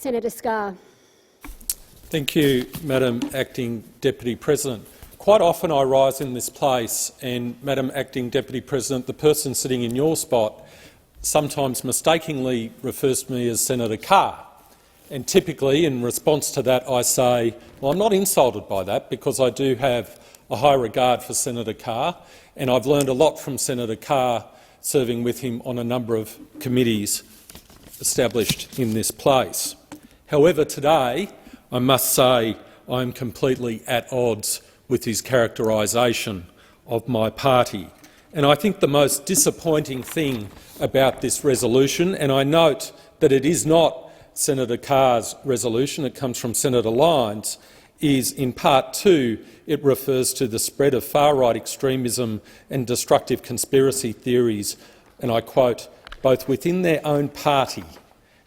Senator Scarr. Thank you, Madam Acting Deputy President. Quite often I rise in this place and, Madam Acting Deputy President, the person sitting in your spot sometimes mistakenly refers to me as Senator Carr. And typically, in response to that, I say, well, I'm not insulted by that because I do have a high regard for Senator Carr, and I've learned a lot from Senator Carr serving with him on a number of committees established in this place. However, today I must say I'm completely at odds with his characterisation of my party. And I think the most disappointing thing about this resolution, and I note that it is not Senator Carr's resolution, it comes from Senator Lyons, is in Part 2 it refers to the spread of far-right extremism and destructive conspiracy theories, and I quote, both within their own party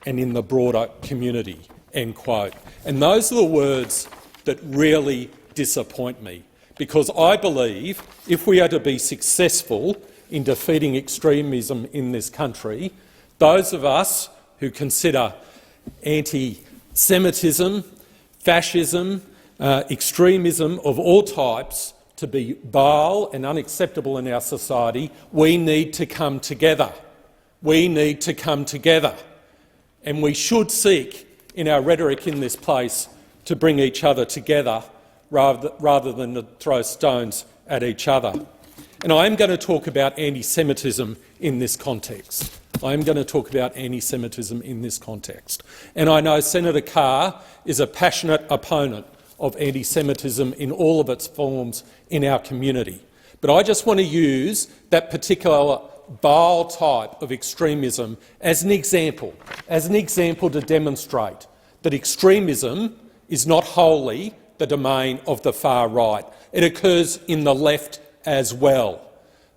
and in the broader community, end quote. And those are the words that really disappoint me, because I believe if we are to be successful in defeating extremism in this country, those of us who consider anti-Semitism, fascism, extremism of all types to be vile and unacceptable in our society, we need to come together. We need to come together. And we should seek, in our rhetoric in this place, to bring each other together rather than to throw stones at each other. And I am going to talk about anti-Semitism in this context. I am going to talk about anti-Semitism in this context. And I know Senator Carr is a passionate opponent of anti-Semitism in all of its forms in our community. But I just want to use that particular vile type of extremism as an example to demonstrate that extremism is not wholly the domain of the far right. It occurs in the left as well.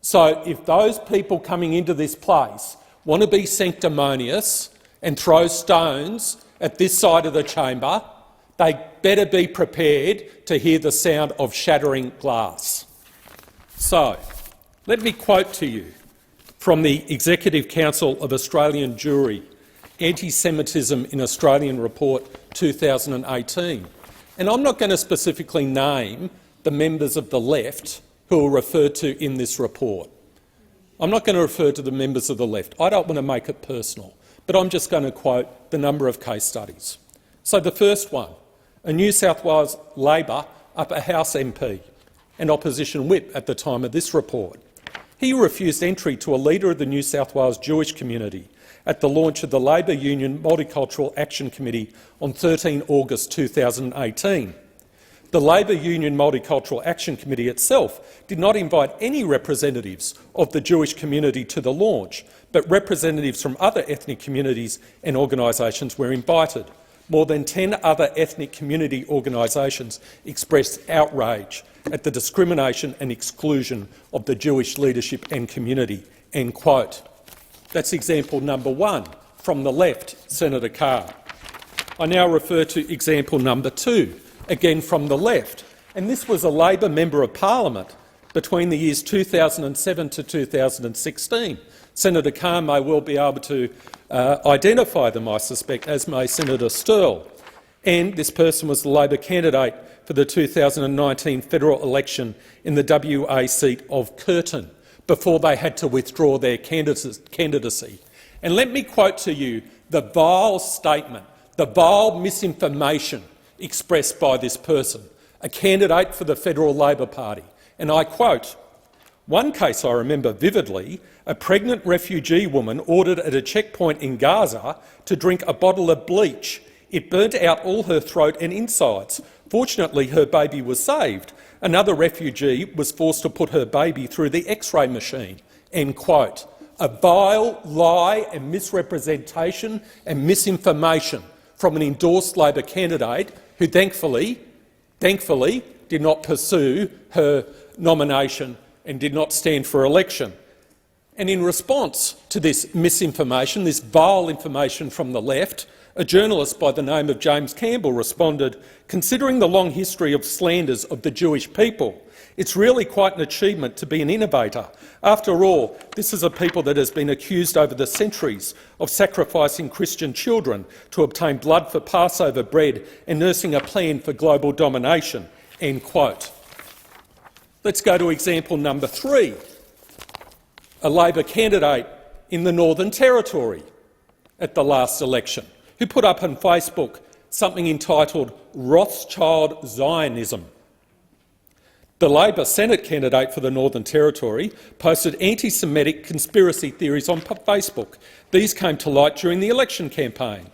So if those people coming into this place want to be sanctimonious and throw stones at this side of the chamber, they better be prepared to hear the sound of shattering glass. So let me quote to you from the Executive Council of Australian Jewry, Anti-Semitism in Australian Report 2018. And I'm not going to specifically name the members of the left who are referred to in this report. I'm not going to refer to the members of the left. I don't want to make it personal, but I'm just going to quote the number of case studies. So the first one, a New South Wales Labor Upper House MP and opposition whip at the time of this report. He refused entry to a leader of the New South Wales Jewish community at the launch of the Labor Union Multicultural Action Committee on 13 August 2018. The Labor Union Multicultural Action Committee itself did not invite any representatives of the Jewish community to the launch, but representatives from other ethnic communities and organisations were invited. More than 10 other ethnic community organisations expressed outrage at the discrimination and exclusion of the Jewish leadership and community." End quote. That's example number one from the left, Senator Carr. I now refer to example number two, again from the left, and this was a Labor Member of Parliament between the years 2007 to 2016. Senator Carr may well be able to identify them, I suspect, as may Senator Scarr. And this person was the Labor candidate for the 2019 federal election in the WA seat of Curtin before they had to withdraw their candidacy. And let me quote to you the vile statement, the vile misinformation expressed by this person, a candidate for the Federal Labor Party. And I quote, "One case I remember vividly, a pregnant refugee woman ordered at a checkpoint in Gaza to drink a bottle of bleach. It burnt out all her throat and insides. Fortunately, her baby was saved. Another refugee was forced to put her baby through the X-ray machine." End quote. A vile lie and misrepresentation and misinformation from an endorsed Labor candidate who thankfully did not pursue her nomination and did not stand for election. And in response to this misinformation, this vile information from the left, A journalist by the name of James Campbell responded, "Considering the long history of slanders of the Jewish people, it's really quite an achievement to be an innovator. After all, this is a people that has been accused over the centuries of sacrificing Christian children to obtain blood for Passover bread and nursing a plan for global domination." End quote. Let's go to example number 3. A Labor candidate in the Northern Territory at the last election, who put up on Facebook something entitled Rothschild Zionism. The Labor Senate candidate for the Northern Territory posted anti-Semitic conspiracy theories on Facebook. These came to light during the election campaign.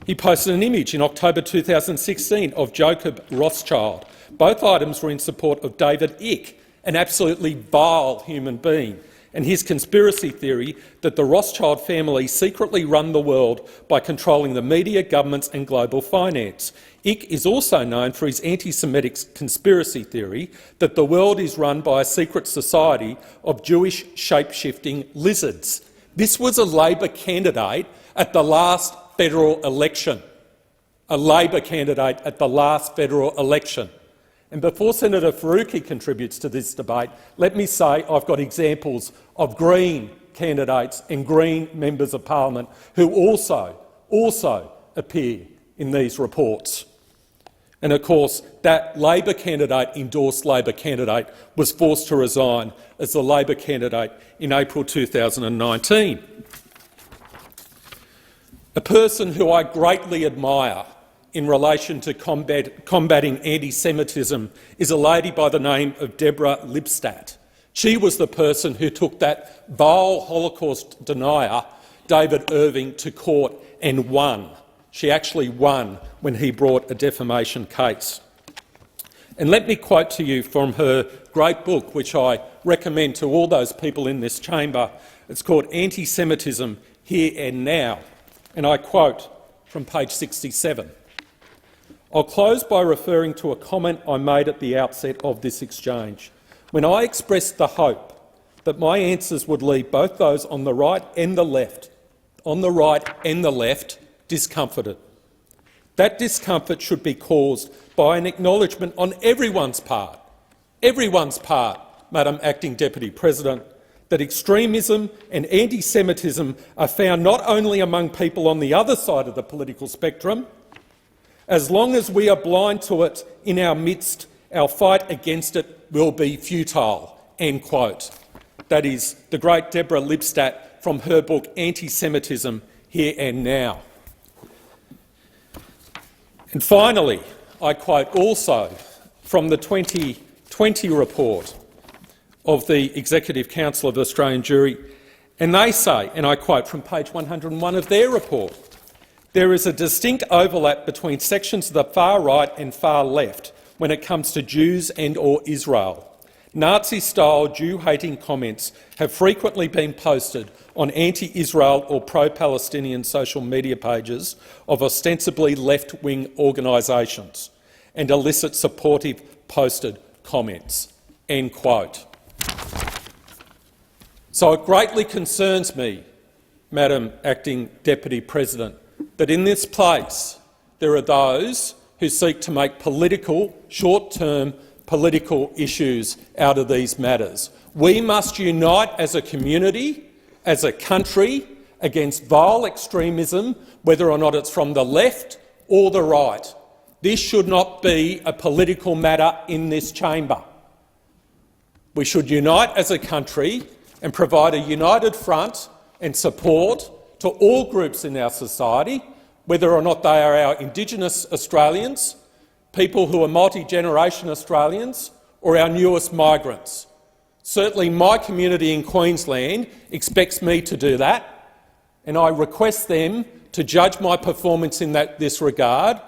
He posted an image in October 2016 of Jacob Rothschild. Both items were in support of David Icke, an absolutely vile human being, and his conspiracy theory that the Rothschild family secretly run the world by controlling the media, governments and global finance. Icke is also known for his anti-Semitic conspiracy theory that the world is run by a secret society of Jewish shape-shifting lizards. This was a Labor candidate at the last federal election. A Labor candidate at the last federal election. And before Senator Faruqi contributes to this debate, let me say I've got examples of Green candidates and Green members of parliament who also appear in these reports. And of course, that Labor candidate, endorsed Labor candidate, was forced to resign as the Labor candidate in April 2019. A person who I greatly admire in relation to combating anti-Semitism is a lady by the name of Deborah Lipstadt. She was the person who took that vile Holocaust denier, David Irving, to court and won. She actually won when he brought a defamation case. And let me quote to you from her great book, which I recommend to all those people in this chamber. It's called Anti-Semitism Here and Now. And I quote from page 67. I'll close by referring to a comment I made at the outset of this exchange, when I expressed the hope that my answers would leave both those on the right and the left, discomforted. That discomfort should be caused by an acknowledgement on everyone's part, Madam Acting Deputy President, that extremism and anti-Semitism are found not only among people on the other side of the political spectrum. As long as we are blind to it in our midst, our fight against it will be futile." End quote. That is the great Deborah Lipstadt from her book Anti-Semitism Here and Now. And finally, I quote also from the 2020 report of the Executive Council of the Australian Jury, and they say, and I quote from page 101 of their report, "There is a distinct overlap between sections of the far right and far left when it comes to Jews and/or Israel. Nazi-style Jew-hating comments have frequently been posted on anti-Israel or pro-Palestinian social media pages of ostensibly left-wing organisations and elicit supportive posted comments." End quote. So it greatly concerns me, Madam Acting Deputy President, that in this place there are those who seek to make short-term political issues out of these matters. We must unite as a community, as a country, against vile extremism, whether or not it's from the left or the right. This should not be a political matter in this chamber. We should unite as a country and provide a united front and support to all groups in our society, whether or not they are our Indigenous Australians, people who are multi-generation Australians, or our newest migrants. Certainly my community in Queensland expects me to do that, and I request them to judge my performance in this regard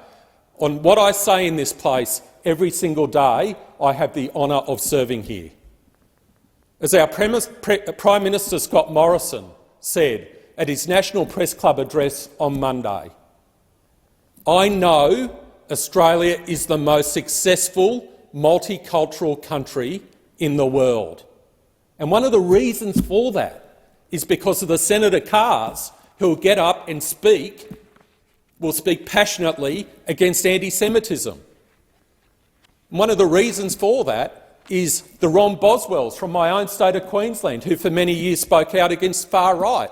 on what I say in this place every single day I have the honour of serving here. As our Prime Minister Scott Morrison said at his National Press Club address on Monday, "I know Australia is the most successful multicultural country in the world." And one of the reasons for that is because of the Senator Scarrs who will get up and will speak passionately against anti-Semitism. One of the reasons for that is the Ron Boswells from my own state of Queensland, who for many years spoke out against far right.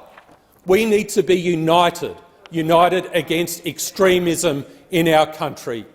We need to be united against extremism in our country.